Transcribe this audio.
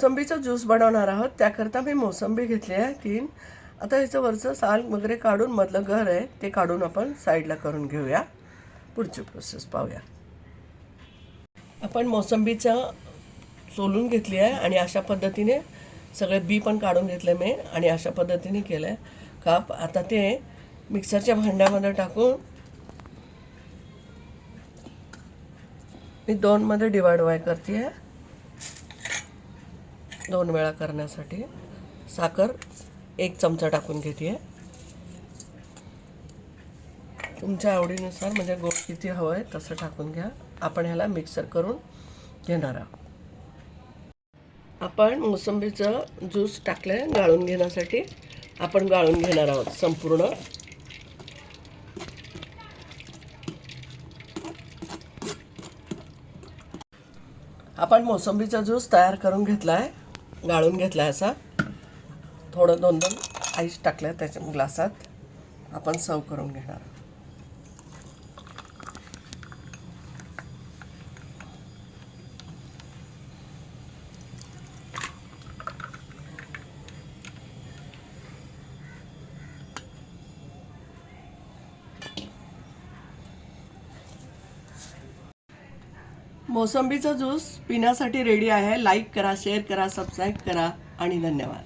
मोसंबीचा juice बनवणार आहोत. त्याकरता मी मोसंबी घेतली आहे 3. आता ह्याचं वरचं साल वगैरे काढून मधलं गर आहे ते काढून आपण साईडला करून घेऊया. पुढची प्रोसेस पाहूया. आपण मोसंबीचं सोलून घेतली आहे आणि अशा पद्धतीने सगळे बी पण काढून घेतले मी आणि अशा पद्धतीने केलं आहे काप. आता ते मिक्सरच्या भांड्यामध्ये टाकून मी 2 मध्ये डिवाइड करते आहे. 2 वेळा करण्यासाठी साखर 1 चमचा टाकून घेते आहे. तुमच्या आवडीनुसार म्हणजे गोड किती हवं आहे तसं टाकून घ्या. आपण ह्याला मिक्सर करून घेणार आहोत. आपण मोसंबीचं ज्यूस टाकलं गाळून घेण्यासाठी. आपण गाळून घेणार आहोत संपूर्ण. आपण मोसंबीचा ज्यूस तयार करून घेतला आहे, गाळून घेतला आहे. असा थोडं 2 आईस टाकलं आहे त्याच्या ग्लासात. आपण सर्व करून घेणार आहोत. मोसंबीचा ज्यूस पिण्यासाठी रेडी आहे. लाईक करा, शेअर करा, सबस्क्राईब करा आणि धन्यवाद.